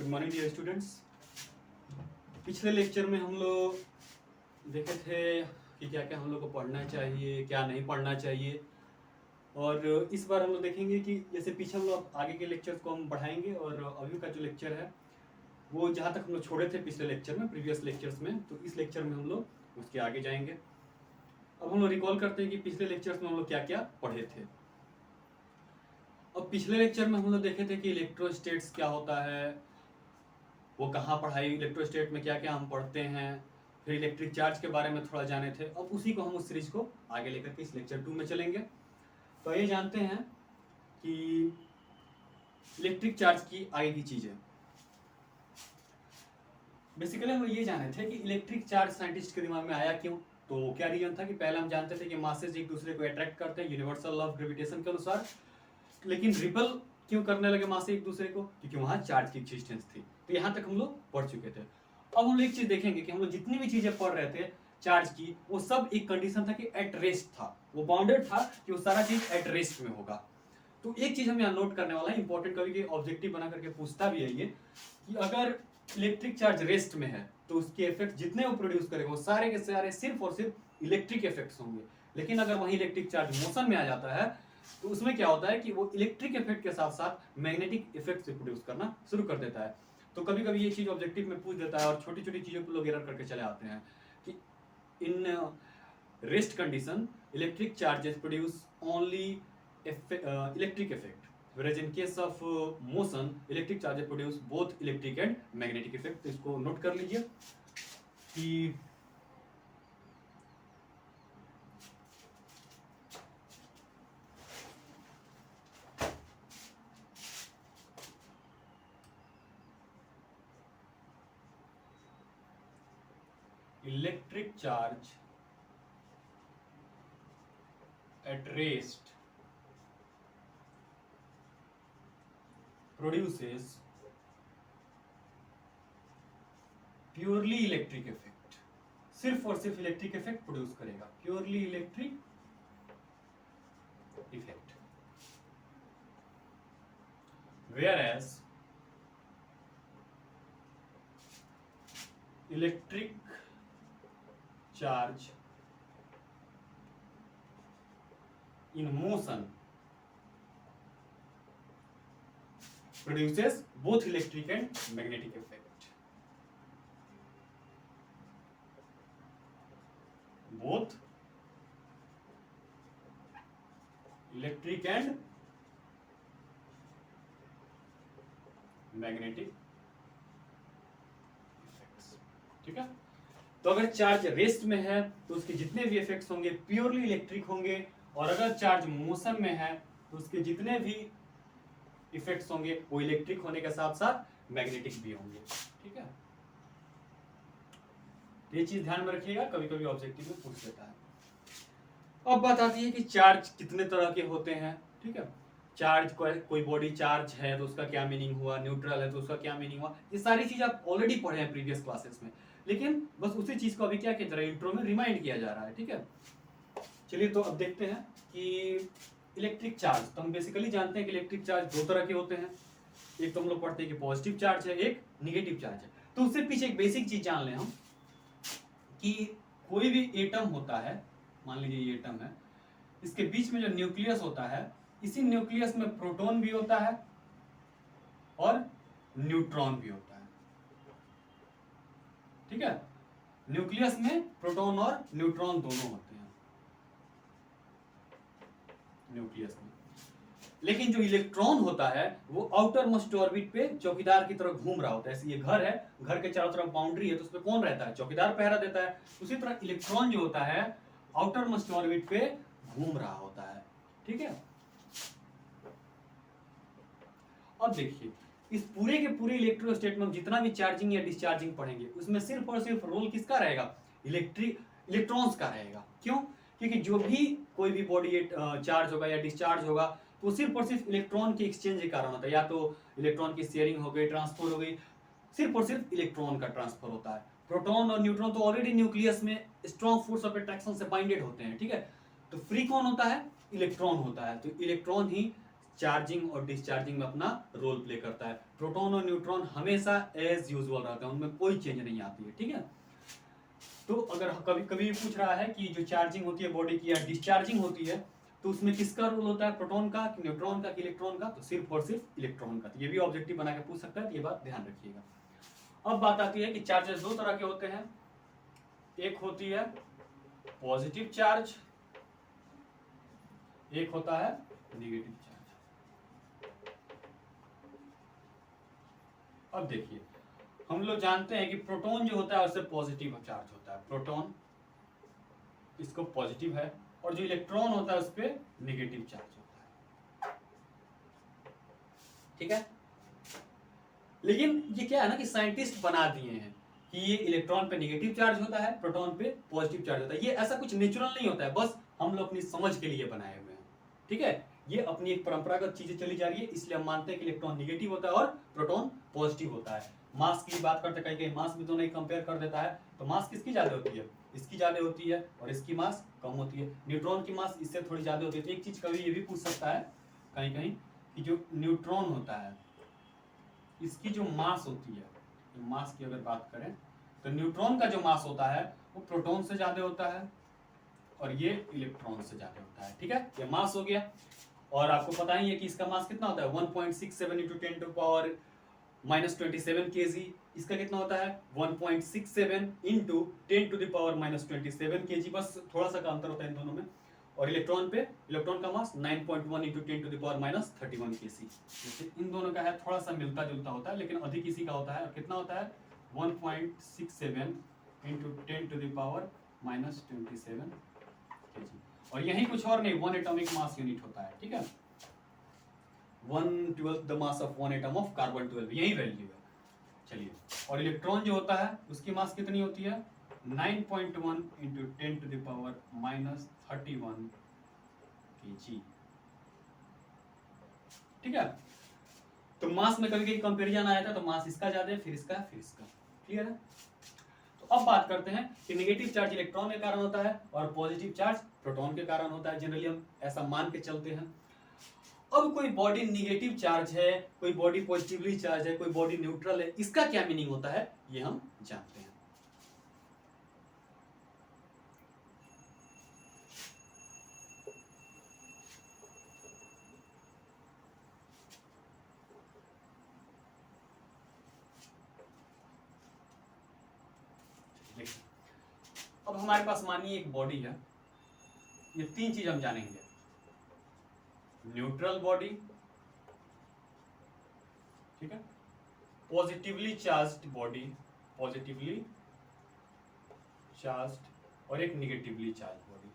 Good morning dear students. पिछले lecture में हम लोग देखे थे कि क्या क्या हम लोग को पढ़ना चाहिए, क्या नहीं पढ़ना चाहिए। और इस बार हम लोग देखेंगे कि जैसे पीछे हम लोग आगे के लेक्चर्स को हम बढ़ाएंगे और अभी का जो लेक्चर है वो जहाँ तक हम लोग छोड़े थे पिछले लेक्चर में, प्रीवियस लेक्चर्स में, तो इस लेक्चर में हम लोग उसके आगे जाएंगे। अब हम लोग रिकॉल करते हैं कि पिछले लेक्चर्स में हम लोग क्या क्या पढ़े थे। अब पिछले लेक्चर में हम लोग देखे थे कि इलेक्ट्रोस्टेट्स क्या होता है, वो कहाँ पढ़ाई, इलेक्ट्रोस्टेट में क्या क्या हम पढ़ते हैं, फिर इलेक्ट्रिक चार्ज के बारे में थोड़ा जाने थे। अब उसी को हम उस सीरीज को आगे लेकर के इस लेक्चर 2 में चलेंगे। तो ये जानते हैं कि इलेक्ट्रिक चार्ज की आगे की चीज़ें। बेसिकली हम ये जाने थे कि इलेक्ट्रिक चार्ज साइंटिस्ट के दिमाग में आया क्यों। तो क्या रीजन था कि पहले हम जानते थे कि मासेज एक दूसरे को अट्रैक्ट करते हैं यूनिवर्सल लॉ ऑफ ग्रेविटेशन के अनुसार, लेकिन रिपल क्यों करने लगे मासे एक दूसरे को, क्योंकि वहाँ चार्ज की एक्सिस्टेंस थी। तो यहाँ तक हम लोग पढ़ चुके थे। अब हम लोग एक चीज देखेंगे कि हम लोग जितनी भी चीजें पढ़ रहे थे चार्ज की, वो सब एक कंडीशन था कि एट रेस्ट था, वो बाउंडेड था कि वो सारा चीज एट रेस्ट में होगा। तो एक चीज हम यहाँ नोट करने वाला है, इंपॉर्टेंट, कभी के ऑब्जेक्टिव बना करके पूछता भी है ये, कि अगर इलेक्ट्रिक चार्ज रेस्ट में है तो उसके इफेक्ट जितने वो प्रोड्यूस करेगा वो सारे के सारे सिर्फ और सिर्फ इलेक्ट्रिक इफेक्ट्स होंगे। लेकिन अगर वही इलेक्ट्रिक चार्ज मोशन में आ जाता है तो उसमें क्या होता है कि वो इलेक्ट्रिक इफेक्ट के साथ साथ मैग्नेटिक इफेक्ट से प्रोड्यूस करना शुरू कर देता है। तो कभी कभी ये चीज ऑब्जेक्टिव में पूछ देता है और छोटी छोटी चीजों को लोग एरर करके चले आते हैं कि in rest condition electric charges produce only electric effect, whereas in case of motion electric charges produce both electric and magnetic effect। तो इसको नोट कर लीजिए कि electric charge at rest produces purely electric effect, सिर्फ और सिर्फ electric effect produce करेगा, purely electric effect. whereas electric charge in motion produces both electric and magnetic effect, both electric and magnetic effects। ठीक है, तो अगर चार्ज रेस्ट में है तो उसके जितने भी इफेक्ट्स होंगे प्योरली इलेक्ट्रिक होंगे, और अगर चार्ज मोशन में है तो उसके जितने भी इफेक्ट्स होंगे वो इलेक्ट्रिक होने के साथ साथ मैग्नेटिक भी होंगे। ठीक है, ये चीज ध्यान में रखिएगा, कभी कभी ऑब्जेक्टिव में पूछ लेता है। अब बात आती है कि चार्ज कितने तरह के होते हैं। ठीक है, चार्ज कोई बॉडी चार्ज है तो उसका क्या मीनिंग हुआ, न्यूट्रल है तो उसका क्या मीनिंग हुआ, ये सारी चीज आप ऑलरेडी पढ़े हैं प्रीवियस क्लासेस में, लेकिन बस उसी चीज को अभी क्या किया जा रहा है, इंट्रो में रिमाइंड किया जा रहा है। ठीक है, चलिए तो अब देखते हैं कि इलेक्ट्रिक चार्ज, तो हम बेसिकली जानते हैं कि इलेक्ट्रिक चार्ज दो तरह के होते हैं। एक तो हम लोग पढ़ते हैं कि पॉजिटिव चार्ज है, एक निगेटिव चार्ज है। तो उससे पीछे एक बेसिक चीज जान लें हम कि कोई भी एटम होता है, मान लीजिए ये एटम है, इसके बीच में जो न्यूक्लियस होता है, इसी न्यूक्लियस में प्रोटॉन भी होता है और न्यूट्रॉन भी होता है। ठीक है, न्यूक्लियस में प्रोटॉन और न्यूट्रॉन दोनों होते हैं न्यूक्लियस में। लेकिन जो इलेक्ट्रॉन होता है वो आउटर मोस्ट ऑर्बिट पे चौकीदार की तरह घूम रहा होता है। ऐसे ये घर है, घर के चारों तरफ बाउंड्री है, तो उस पर कौन रहता है, चौकीदार पहरा देता है। उसी तरह इलेक्ट्रॉन जो होता है आउटर मोस्ट ऑर्बिट पे घूम रहा होता है। ठीक है, अब देखिए इस पूरे के पूरे इलेक्ट्रोस्टेट में जितना भी चार्जिंग या डिस्चार्जिंग पढ़ेंगे उसमें सिर्फ और सिर्फ रोल किसका रहेगा, इलेक्ट्रॉन्स का रहेगा। क्यों, क्योंकि जो भी कोई भी बॉडी चार्ज होगा या डिस्चार्ज होगा तो सिर्फ और सिर्फ इलेक्ट्रॉन के एक्सचेंज के कारण होता है, या तो इलेक्ट्रॉन की शेयरिंग हो गई, ट्रांसफर हो गई, सिर्फ और सिर्फ इलेक्ट्रॉन का ट्रांसफर होता है। प्रोटॉन और न्यूट्रॉन तो ऑलरेडी न्यूक्लियस में स्ट्रॉन्ग फोर्स ऑफ अट्रैक्शन से बाइंडेड होते हैं। ठीक है, तो फ्री कौन होता है, इलेक्ट्रॉन होता है। तो इलेक्ट्रॉन ही चार्जिंग और डिस्चार्जिंग में अपना रोल प्ले करता है। प्रोटॉन और न्यूट्रॉन हमेशा एज यूजुअल रहते हैं, उनमें कोई चेंज नहीं आती है, ठीक है। तो अगर कभी कभी पूछ रहा है कि जो चार्जिंग होती है बॉडी की या डिस्चार्जिंग होती है, तो उसमें किसका रोल होता है, प्रोटॉन का कि न्यूट्रॉन का कि इलेक्ट्रॉन का, तो सिर्फ और सिर्फ इलेक्ट्रॉन का। तो ये भी ऑब्जेक्टिव बना के पूछ सकता है, तो ये बात ध्यान रखिएगा। अब बात आती है कि चार्जेस दो तरह के होते हैं, एक होती है पॉजिटिव चार्ज, एक होता है नेगेटिव चार्ज। अब देखिए, हम लोग जानते हैं कि प्रोटॉन जो होता है उससे पॉजिटिव चार्ज होता है, प्रोटॉन इसको पॉजिटिव है, और जो इलेक्ट्रॉन होता है उस पर नेगेटिव चार्ज होता है, ठीक है। लेकिन ये क्या है ना कि साइंटिस्ट बना दिए हैं कि ये इलेक्ट्रॉन पे नेगेटिव चार्ज होता है, प्रोटॉन पे पॉजिटिव चार्ज होता है। ये ऐसा कुछ नेचुरल नहीं होता है, बस हम लोग अपनी समझ के लिए बनाए हुए हैं, ठीक है। ये अपनी एक परंपरागत चीजें चली जा रही है, इसलिए हम मानते हैं कि इलेक्ट्रॉन नेगेटिव होता है और प्रोटॉन पॉजिटिव होता है। मास की बात करते कहीं कहीं मास भी दोनों ही कंपेयर कर देता है, तो मास किसकी ज्यादा होती है, इसकी ज्यादा होती है, और इसकी मास कम होती है। न्यूट्रॉन की मास इससे थोड़ी ज्यादा होती है। तो एक चीज कभी ये भी पूछ सकता है कहीं कहीं कि जो न्यूट्रॉन होता है इसकी जो मास होती है, मास की अगर बात करें तो न्यूट्रॉन का जो मास होता है वो प्रोटॉन से ज्यादा होता है और ये इलेक्ट्रॉन से ज्यादा होता है, ठीक है। ये मास हो गया, और आपको पता ही है कि इसका मास कितना होता है 1.67 इंटू 10 टू पावर -27 kg। इसका कितना होता है 1.67 into 10 to the power -27 kg, बस थोड़ा सा का अंतर होता है इन दोनों में। और इलेक्ट्रॉन का mass 9.1 into 10 to the power -31 kg। जैसे इन दोनों का है थोड़ा सा मिलता जुलता होता है, लेकिन अधिक इसी का होता है। और कितना होता है 1.67 into 10 to the power -27 kg। और यही कुछ और नहीं, 1 एटॉमिक मास यूनिट होता है, ठीक है। 1/12 the mass of 1 atom of carbon 12, यही वैल्यू है। चलिए, और इलेक्ट्रॉन जो होता है उसकी मास कितनी होती है 9.1 into 10 to the power -31 kg, ठीक है। तो मास में कभी कभी कंपेरिजन आया था, तो मास इसका ज्यादा है, फिर इसका, फिर इसका, क्लियर है। तो अब बात करते हैं कि नेगेटिव चार्ज इलेक्ट्रॉन के कारण होता है और पॉजिटिव चार्ज प्रोटॉन के कारण होता है। जनरली हम ऐसा मान के चलते हैं। अब कोई बॉडी नेगेटिव चार्ज है, कोई बॉडी पॉजिटिवली चार्ज है, कोई बॉडी न्यूट्रल है, इसका क्या मीनिंग होता है ये हम जानते हैं। अब हमारे पास मानिए एक बॉडी है, ये तीन चीज हम जानेंगे, न्यूट्रल बॉडी, ठीक है, positively charged body, positively charged, और एक निगेटिवली चार्ज्ड बॉडी।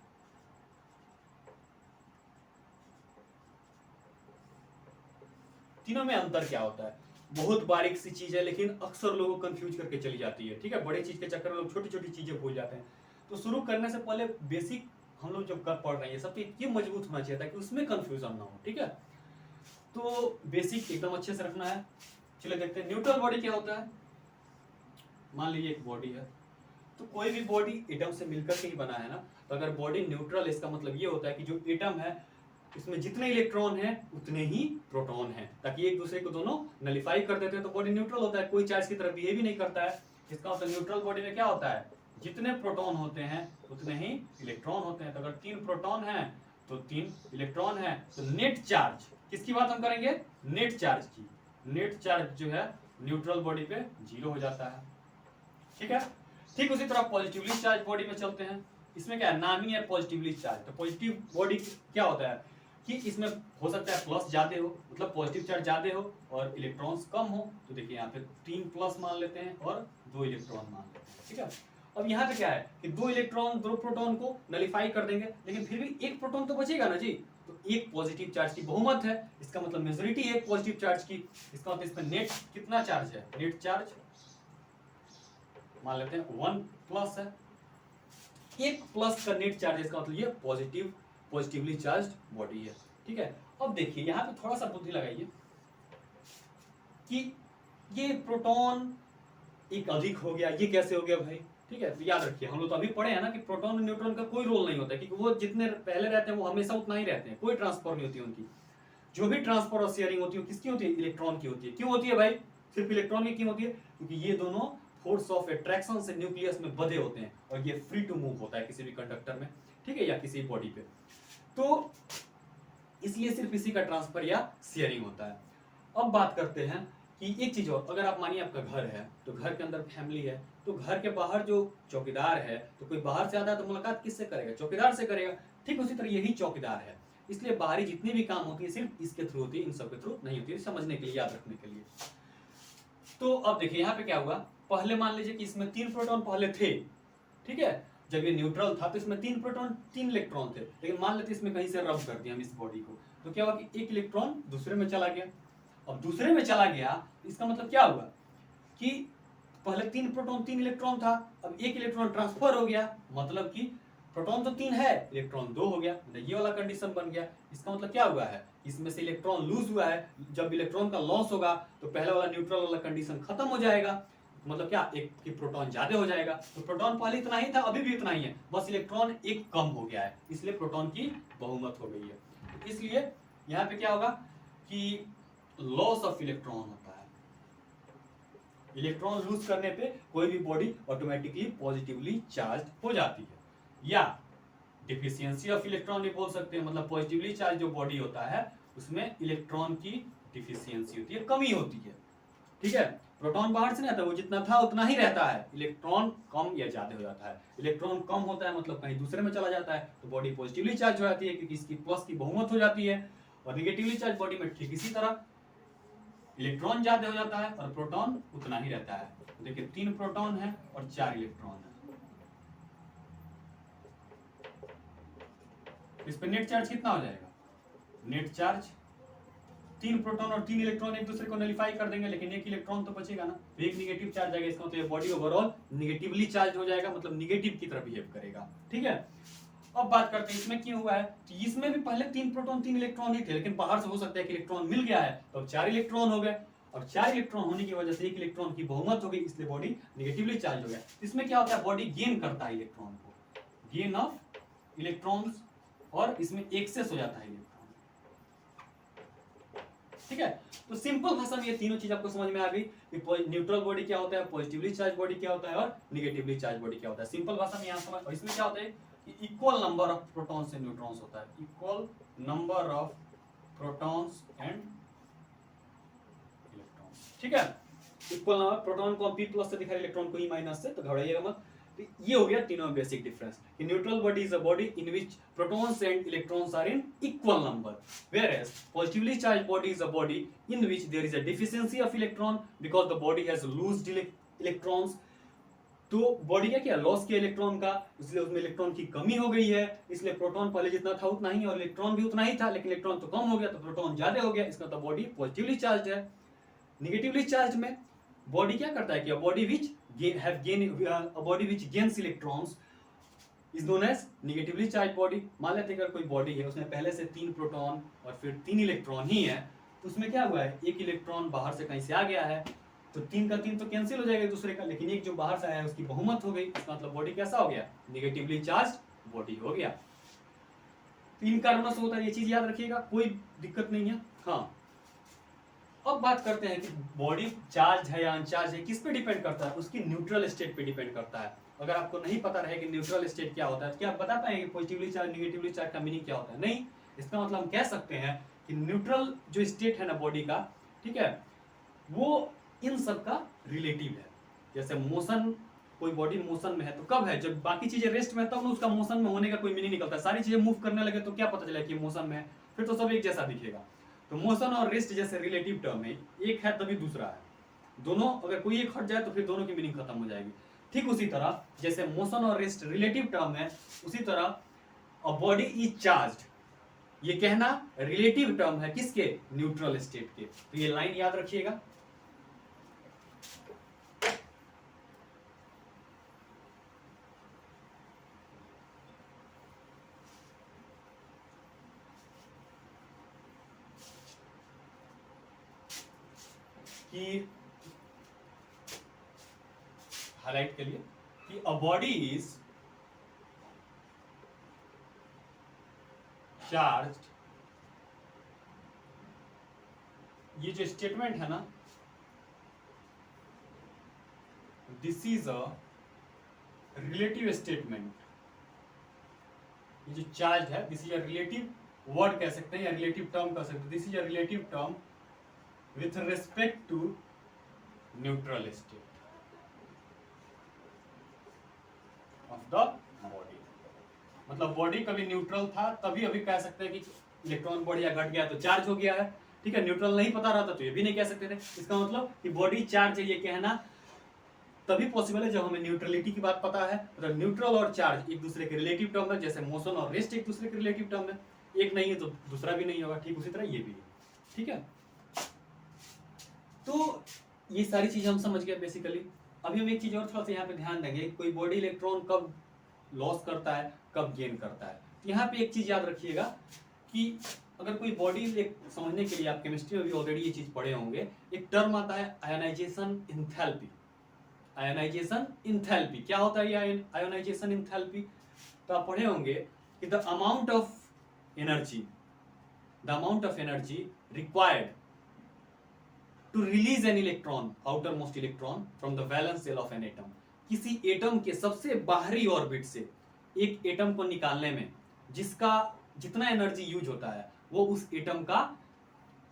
तीनों में अंतर क्या होता है, बहुत बारीक सी चीज है, लेकिन अक्सर लोगों को कंफ्यूज करके चली जाती है, ठीक है। बड़े चीज के चक्कर में लोग छोटी छोटी चीजें भूल जाते हैं। तो शुरू करने से पहले बेसिक हम लोग जब कर पढ़ रहे हैं सब ये मजबूत होना चाहिए ताकि उसमें कंफ्यूजन ना हो, ठीक है। तो बेसिक एकदम अच्छे से रखना है। चलिए देखते हैं न्यूट्रल बॉडी क्या होता है। मान लीजिए एक बॉडी है, तो कोई भी बॉडी एटम से मिलकर के ही बना है ना, तो अगर बॉडी न्यूट्रल, इसका मतलब ये होता है कि जो एटम है इसमें जितने इलेक्ट्रॉन हैं उतने ही प्रोटॉन हैं, ताकि एक दूसरे को दोनों नलिफाई कर देते हैं, तो बॉडी न्यूट्रल होता है, कोई चार्ज की तरफ बिहेव भी नहीं करता है। इसका मतलब न्यूट्रल बॉडी में क्या होता है, जितने प्रोटॉन होते हैं उतने ही इलेक्ट्रॉन होते हैं। तो अगर 3 प्रोटॉन हैं तो 3 इलेक्ट्रॉन हैं, तो नेट चार्ज, किसकी बात हम करेंगे, नेट चार्ज की। नेट चार्ज जो है न्यूट्रल बॉडी पे 0 हो जाता है, ठीक है। ठीक उसी तरह पॉजिटिवली चार्ज बॉडी में चलते हैं। इसमें क्या है, नाम ही है पॉजिटिवली चार्ज। तो पॉजिटिव बॉडी क्या होता है कि इसमें हो सकता है प्लस ज्यादा हो, मतलब पॉजिटिव चार्ज ज्यादा हो और इलेक्ट्रॉन्स कम हो। तो देखिए यहाँ पे 3 प्लस मान लेते हैं और 2 इलेक्ट्रॉन मान लेते हैं, ठीक है। अब यहाँ पे क्या है कि 2 इलेक्ट्रॉन 2 प्रोटॉन को नलिफाई कर देंगे, लेकिन फिर भी एक प्रोटॉन तो बचेगा ना जी। तो एक पॉजिटिव चार्ज की बहुमत है, इसका मतलब मेजोरिटी है पॉजिटिव चार्ज की। इसका मतलब इसमें नेट कितना चार्ज है, नेट चार्ज मान लेते हैं 1 प्लस है। 1 प्लस का नेट चार्ज, इसका मतलब ये पॉजिटिवली चार्ज्ड बॉडी है, ठीक है। अब देखिए यहाँ पे थोड़ा सा बुद्धि लगाइए कि ये प्रोटॉन एक अधिक हो गया, ये कैसे हो गया भाई, ठीक है। तो याद रखिए, हम लोग तो अभी पढ़े हैं ना कि प्रोटॉन और न्यूट्रॉन का कोई रोल नहीं होता, क्योंकि वो जितने पहले रहते हैं वो हमेशा उतना ही रहते हैं, कोई ट्रांसफर नहीं होती उनकी। जो भी ट्रांसफर और शेयरिंग होती है किसकी होती है, इलेक्ट्रॉन की होती है। क्यों होती है भाई, सिर्फ इलेक्ट्रॉन की क्यों होती है, क्योंकि ये दोनों फोर्स ऑफ अट्रैक्शन से न्यूक्लियस में बंधे होते हैं और ये फ्री टू मूव होता है किसी भी कंडक्टर में, ठीक है, या किसी बॉडी पे, तो इसलिए सिर्फ इसी का ट्रांसफर या शेयरिंग होता है। अब बात करते हैं कि एक चीज और, अगर आप मानिए आपका घर है तो घर के अंदर फैमिली है, तो घर के बाहर जो चौकीदार है, तो कोई बाहर से आता है तो मुलाकात किससे करेगा, चौकीदार से करेगा। ठीक उसी तरह यही चौकीदार है, इसलिए बाहरी जितनी भी काम होती है सिर्फ इसके थ्रू होती है, इन सब के थ्रू नहीं होती है, समझने के लिए, याद रखने के लिए। तो अब देखिए यहाँ पे क्या हुआ, पहले मान लीजिए कि इसमें 3 प्रोटॉन पहले थे, ठीक है, जब ये न्यूट्रल था तो इसमें 3 प्रोटॉन 3 इलेक्ट्रॉन थे, लेकिन मान लेते इसमें कहीं से रब कर दिया हम इस बॉडी को, तो क्या हुआ कि एक इलेक्ट्रॉन दूसरे में चला गया। अब दूसरे में चला गया, इसका मतलब क्या हुआ कि पहले 3 प्रोटॉन 3 इलेक्ट्रॉन था, अब एक इलेक्ट्रॉन ट्रांसफर हो गया, मतलब कि प्रोटॉन तो 3 है, इलेक्ट्रॉन 2 हो गया, मतलब ये वाला कंडीशन बन गया। इसका मतलब क्या हुआ है, इसमें से इलेक्ट्रॉन लूज हुआ है, जब इलेक्ट्रॉन का लॉस होगा तो पहले वाला न्यूट्रल वाला कंडीशन खत्म हो जाएगा, मतलब क्या, एक की प्रोटॉन ज्यादा हो जाएगा। तो प्रोटॉन पहले इतना ही था, अभी भी इतना ही है, बस इलेक्ट्रॉन एक कम हो गया है, इसलिए प्रोटॉन की बहुमत हो गई है। इसलिए यहाँ पे क्या होगा कि लॉस ऑफ इलेक्ट्रॉन होता है, इलेक्ट्रॉन लूज करने पे कोई भी बॉडी ऑटोमेटिकली पॉजिटिवली चार्ज हो जाती है, या डिफिशियंसी ऑफ इलेक्ट्रॉन भी बोल सकते हैं, मतलब पॉजिटिवली चार्ज जो बॉडी होता है उसमें इलेक्ट्रॉन की डिफिशियंसी होती है, कमी होती है, ठीक है। प्रोटॉन बाहर से नहीं आता, वो जितना था उतना ही रहता है, इलेक्ट्रॉन कम या ज्यादा हो जाता है, इलेक्ट्रॉन कम होता है मतलब कहीं दूसरे में चला जाता है तो बॉडी पॉजिटिवली चार्ज हो जाती है, क्योंकि इसकी प्लस की बहुमत हो जाती है, और निगेटिवली चार्ज बॉडी में ठीक इसी तरह इलेक्ट्रॉन ज्यादा हो जाता है और प्रोटॉन उतना ही रहता है। देखिए 3 प्रोटॉन है और 4 इलेक्ट्रॉन है, इस पर नेट चार्ज कितना हो जाएगा, नेट चार्ज 3 प्रोटॉन और 3 इलेक्ट्रॉन एक दूसरे को नलिफाई कर देंगे, लेकिन एक इलेक्ट्रॉन तो बचेगा ना, तो एक निगेटिव चार्ज आएगा, इसका मतलब ये बॉडी ओवरऑल निगेटिवली चार्ज हो जाएगा, मतलब निगेटिव की तरह बिहेव करेगा, ठीक है। अब बात करते हैं इसमें क्यों हुआ है, तो इसमें भी पहले 3 प्रोटॉन 3 इलेक्ट्रॉन ही थे, लेकिन बाहर से हो सकता है कि इलेक्ट्रॉन मिल गया है तो अब 4 इलेक्ट्रॉन हो गए, और 4 इलेक्ट्रॉन होने की वजह से एक इलेक्ट्रॉन की बहुमत हो गई, इसलिए बॉडी निगेटिवली चार्ज हो गया। इसमें क्या होता है, बॉडी गेन करता है इलेक्ट्रॉन को, गेन ऑफ इलेक्ट्रॉन्स, और इसमें एक्सेस हो जाता है इलेक्ट्रॉन, ठीक है। तो सिंपल भाषा में ये तीनों चीज आपको समझ में आ गई कि न्यूट्रल बॉडी क्या होता है, पॉजिटिवली चार्ज बॉडी क्या होता है, और निगेटिवली चार्ज बॉडी क्या होता है, सिंपल भाषा में यहाँ समझ। और इसमें क्या होता है कि equal number of protons and neutrons होता है, equal number of protons and electrons, ठीक है। इक्वल नंबर, प्रोटॉन को P प्लस से दिखा, इलेक्ट्रॉन को E माइनस से, तो घबराइएगा मत। तो ये हो गया तीनों बेसिक डिफरेंस कि neutral body is a body in which protons and electrons are in equal number, whereas positively charged body is a body in which there is a deficiency of electron because the body has loosed electrons। तो body का क्या loss किया electron का, इसलिए उसमें electron की कमी हो गई है, इसलिए प्रोटॉन पहले जितना था उतना ही और इलेक्ट्रॉन भी उतना ही था, लेकिन इलेक्ट्रॉन तो कम हो गया तो प्रोटॉन ज्यादा हो गया, इसका तो बॉडी पॉजिटिवली चार्ज है। निगेटिवली चार्ज में बॉडी क्या करता है कि body which have gain a body which gains electrons is known as negatively charged body। मान लेते हैं अगर कोई बॉडी है उसमें पहले से 3 प्रोटॉन और फिर 3 इलेक्ट्रॉन ही है, तो उसमें क्या हुआ है, एक इलेक्ट्रॉन बाहर से कहीं से आ गया है, तो 3 का 3 तो कैंसिल हो जाएगा एक दूसरे का, लेकिन एक जो बाहर से आया है उसकी बहुमत हो गई, इसका मतलब बॉडी कैसा हो गया, निगेटिवली चार्ज बॉडी हो गया। 3 कारणों से होता है, ये चीज याद रखिएगा, कोई दिक्कत नहीं है। हाँ, अब बात करते हैं कि बॉडी चार्ज है या अनचार्ज है, किस पे डिपेंड करता है, उसकी न्यूट्रल स्टेट पे डिपेंड करता है। अगर आपको नहीं पता रहे कि न्यूट्रल स्टेट क्या होता है तो क्या आप बता पाएंगे पॉजिटिवली चार्ज निगेटिवली चार्ज का मीनिंग क्या होता है, नहीं। इसका मतलब हम कह सकते हैं कि न्यूट्रल जो स्टेट है ना बॉडी का, ठीक है, वो इन सब का रिलेटिव है। जैसे मोशन, कोई बॉडी मोशन में है तो कब है, जब बाकी चीजें रेस्ट में है तब उसका मोशन में होने का कोई मीनिंग निकलता है, सारी चीजें मूव करने लगे तो क्या पता चला कि मोशन में है, फिर तो सब एक जैसा दिखेगा। तो मोशन और रेस्ट जैसे रिलेटिव टर्म है, एक है तभी दूसरा है, दोनों अगर कोई एक हट जाए तो फिर दोनों की मीनिंग खत्म हो जाएगी। ठीक उसी तरह जैसे मोशन और रेस्ट रिलेटिव टर्म है, उसी तरह अ बॉडी इज चार्ज्ड ये कहना रिलेटिव टर्म है, किसके, न्यूट्रल स्टेट के। तो ये लाइन याद रखिएगा। कि हाईलाइट के लिए कि अ बॉडी इज चार्ज्ड ये जो स्टेटमेंट है ना, this is a relative statement. ये जो चार्ज है, this is a relative word कह सकते हैं या रिलेटिव टर्म कह सकते हैं। This is a relative term with respect to neutral state of the body. मतलब बॉडी कभी न्यूट्रल था तभी अभी कह सकते हैं कि इलेक्ट्रॉन बढ़ या घट गया तो चार्ज हो गया है, ठीक है। न्यूट्रल नहीं पता रहता तो ये भी नहीं कह सकते थे। इसका मतलब कि बॉडी चार्ज है ये कहना तभी पॉसिबल है जब हमें न्यूट्रलिटी की बात पता है। मतलब न्यूट्रल और चार्ज एक दूसरे के रिलेटिव टर्म है, जैसे मोशन और रेस्ट एक दूसरे के रिलेटिव टर्म है। एक नहीं है तो दूसरा भी नहीं होगा, ठीक उसी तरह ये भी है, ठीक है। तो ये सारी चीजें हम समझ गए बेसिकली। अभी हम एक चीज और थोड़ा सा यहाँ पे ध्यान देंगे, कोई बॉडी इलेक्ट्रॉन कब लॉस करता है कब गेन करता है। यहाँ पे एक चीज याद रखिएगा कि अगर कोई बॉडी समझने के लिए आप केमिस्ट्री में भी ऑलरेडी ये चीज पढ़े होंगे, एक टर्म आता है आयोनाइजेशन इंथैल्पी। आयोनाइजेशन इंथैल्पी क्या होता है ये आयोनाइजेशन इंथैल्पी? तो आप पढ़े होंगे कि the amount of energy required to release an electron, outermost electron from the valence shell of an atom. किसी एटम के सबसे बाहरी ऑर्बिट से एक एटम को निकालने में जिसका जितना एनर्जी यूज होता है वो उस एटम का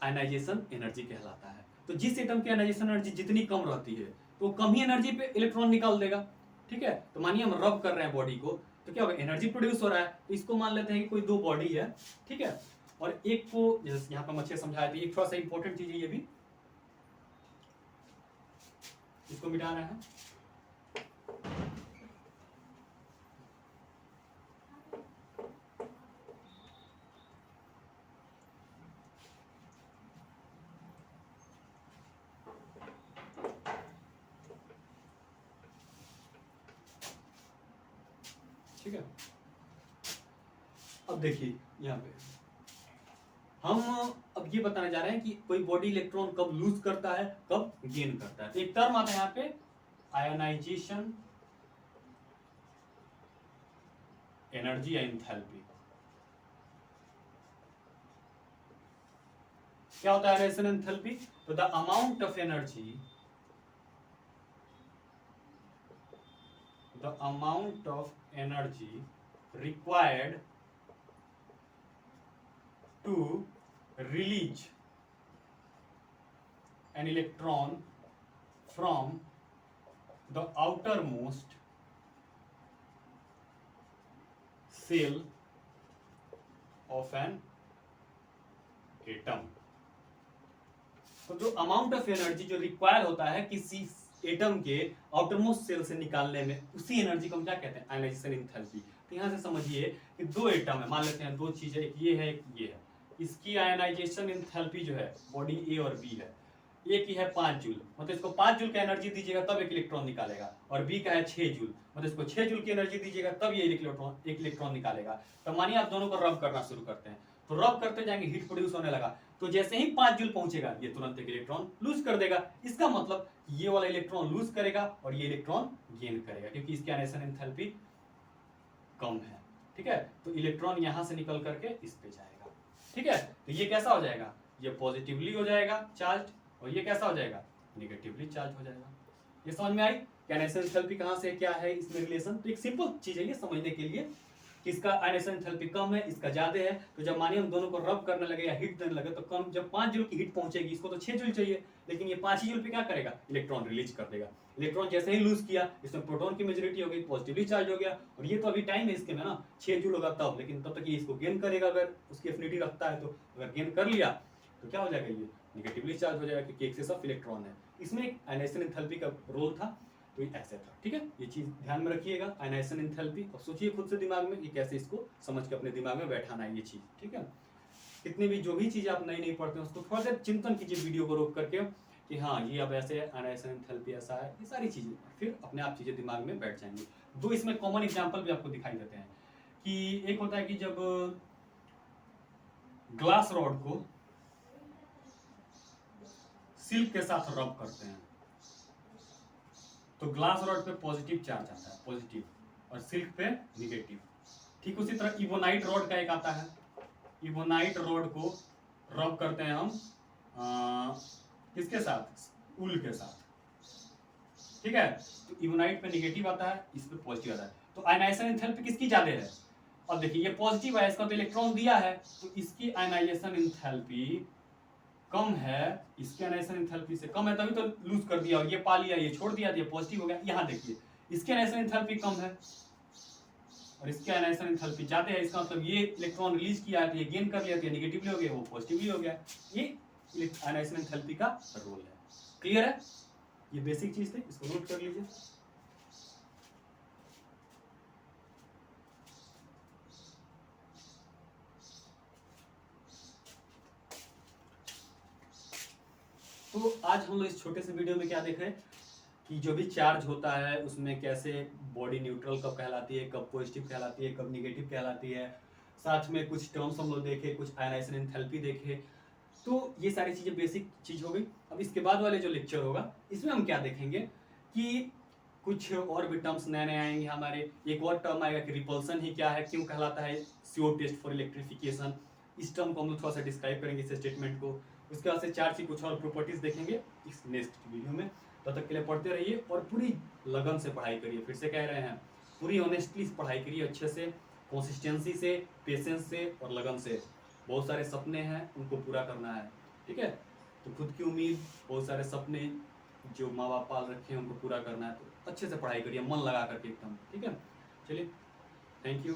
आयनाइजेशन एनर्जी कहलाता है। तो जिस एटम की आयनाइजेशन एनर्जी जितनी कम रहती है तो कम ही एनर्जी पे इलेक्ट्रॉन निकाल देगा, ठीक है। तो मानिए हम रब कर रहे हैं बॉडी को, तो क्या होगा, एनर्जी प्रोड्यूस हो रहा है। तो इसको मान लेते हैं कि कोई दो बॉडी है, ठीक है, और एक को जैसे यहाँ पर मच्छी समझाया था, एक थोड़ा सा इंपॉर्टेंट चीज है ये भी, इसको मिटाना है। ठीक है, अब देखिए यहाँ पे हम अब ये बताने जा रहे हैं कि कोई बॉडी इलेक्ट्रॉन कब लूज करता है कब गेन करता है। तो एक टर्म आता है यहाँ पे आयोनाइजेशन एनर्जी या एंथैल्पी। क्या होता है आयोनाइजेशन एंथैल्पी? तो the amount of energy required to release an electron from the outermost shell of an atom। तो जो अमाउंट ऑफ एनर्जी जो रिक्वायर होता है किसी एटम के आउटरमोस्ट सेल से निकालने में, उसी एनर्जी को हम क्या कहते हैं, आयनाइजेशन एंथैल्पी। तो यहाँ से समझिए कि दो एटम है, मान लेते हैं दो चीजें, एक ये है एक ये है, इसकी आयनाइजेशन एंथैल्पी जो है बॉडी ए और बी है, ए की है 5 जूल, मतलब इसको 5 जूल का एनर्जी दीजिएगा तब एक इलेक्ट्रॉन निकालेगा, और बी का है 6 जूल, मतलब इसको 6 जूल की एनर्जी दीजिएगा तब ये एक इलेक्ट्रॉन निकालेगा। तो मानिए आप दोनों को रब करना शुरू करते हैं, तो रब करते जाएंगे हीट प्रोड्यूस होने लगा, तो जैसे ही 5 जूल पहुंचेगा ये तुरंत एक इलेक्ट्रॉन लूज कर देगा। इसका मतलब ये वाला इलेक्ट्रॉन लूज करेगा और ये इलेक्ट्रॉन गेन करेगा, क्योंकि इसकी आयनाइजेशन एंथैल्पी कम है, ठीक है। तो इलेक्ट्रॉन यहां से निकल करके इस पे जाएगा, ठीक है। तो ये कैसा हो जाएगा, ये पॉजिटिवली हो जाएगा चार्ज, और ये कैसा हो जाएगा, निगेटिवली चार्ज हो जाएगा। ये समझ में आई कि आयनाइजेशन एंथैल्पी कहां से क्या है इसमें रिलेशन। तो एक सिंपल चीज है ये समझने के लिए कि इसका आयनाइजेशन एंथैल्पी कम है इसका ज्यादा है। तो जब मानिए हम दोनों को रब करने लगे या हीट देने लगे तो कम, जब 5 जूल की हीट पहुंचेगी, इसको तो 6 जूल चाहिए, लेकिन ये 5 ही जूल पे क्या करेगा, इलेक्ट्रॉन रिलीज कर देगा। इलेक्ट्रॉन जैसे ही लूज किया इसमें प्रोटॉन की मेजॉरिटी हो गई, पॉजिटिवली चार्ज हो गया, और ये तो अभी टाइम है इसके में ना 6 जूल होगा तब, लेकिन तब तक ये इसको गेन करेगा अगर उसकी एफिनिटी रखता है। तो अगर गेन कर लिया तो क्या हो जाएगा, ये निगेटिवली चार्ज हो जाएगा क्योंकि एक्सेस ऑफ इलेक्ट्रॉन है। इसमें आयनाइजेशन एंथैल्पी का रोल था, तो ये ऐसे था, ठीक है। ये चीज ध्यान में रखिएगा आयनाइजेशन एंथैल्पी, और सोचिए खुद से दिमाग में ये कैसे इसको समझ के अपने दिमाग में बैठाना है ये चीज, ठीक है। कितनी भी जो भी चीज आप नई नहीं पढ़ते हैं उसको थोड़ा सा चिंतन कीजिए वीडियो को रोक करके कि हाँ ये अब ऐसे है, आयनाइजेशन एंथैल्पी ऐसा है, ये सारी चीजें फिर अपने आप चीजें दिमाग में बैठ जाएंगी। दो इसमें कॉमन एग्जाम्पल भी आपको दिखाई देते हैं कि एक होता है कि जब ग्लास रॉड को सिल्क के साथ रब करते हैं तो ग्लास रॉड पे पॉजिटिव चार्ज आता है, पॉजिटिव, और सिल्क पे निगेटिव। ठीक उसी तरह इबोनाइट रॉड का एक आता है, इबोनाइट रॉड को रब करते हैं हम किसके साथ, उल के साथ, ठीक है। तो इवोनाइट पे नेगेटिव आता है, इस पे पॉजिटिव आता है। तो आयनाइजेशन एंथैल्पी किसकी ज्यादा है? अब देखिए ये पॉजिटिव है, इसका तो इलेक्ट्रॉन दिया है, तो इसकी आयनाइजेशन एंथैल्पी कम है, इसके आयनाइजेशन एंथैल्पी से कम है, तभी तो लूज कर दिया, और ये पा लिया, ये छोड़ दिया, ये पॉजिटिव हो गया। यहाँ देखिए इसके आयनाइजेशन एंथैल्पी कम है और इसके आयनाइजेशन एंथैल्पी ज्यादा है, इसका मतलब ये इलेक्ट्रॉन रिलीज किया है तो ये गेन कर लिया, तो ये नेगेटिवली हो गया, वो पॉजिटिवली हो गया। ये आयनाइजेशन एंथैल्पी का रोल है। क्लियर है? ये बेसिक चीज थी, इसको नोट कर लीजिए। तो आज हम लोग इस छोटे से वीडियो में क्या देख रहे हैं कि जो भी चार्ज होता है उसमें कैसे बॉडी न्यूट्रल कब कहलाती है, कब पॉजिटिव कहलाती है, कब निगेटिव कहलाती है। साथ में कुछ टर्म्स हम लोग देखे, कुछ आयनाइजेशन एंथैल्पी देखे। तो ये सारी चीजें बेसिक चीज हो गई। अब इसके बाद वाले जो लेक्चर होगा इसमें हम क्या देखेंगे कि कुछ और भी टर्म्स नए नए आएंगे हमारे। एक और टर्म आएगा कि रिपल्सन ही क्या है, क्यों कहलाता है, CO टेस्ट फॉर इलेक्ट्रिफिकेशन। इस टर्म को हम लोग थोड़ा सा डिस्क्राइब करेंगे, इस स्टेटमेंट को। उसके बाद से चार्ज की कुछ और प्रॉपर्टीज देखेंगे इस नेक्स्ट वीडियो में। तब तक के लिए पढ़ते रहिए और पूरी लगन से पढ़ाई करिए। फिर से कह रहे हैं, पूरी ऑनेस्टली पढ़ाई करिए, अच्छे से, कंसिस्टेंसी से, पेशेंस से और लगन से। बहुत सारे सपने हैं, उनको पूरा करना है, ठीक है। तो खुद की उम्मीद, बहुत सारे सपने जो माँ बाप पाल रखे हैं उनको पूरा करना है, तो अच्छे से पढ़ाई करिए, मन लगा करके एकदम, ठीक है। चलिए, थैंक यू।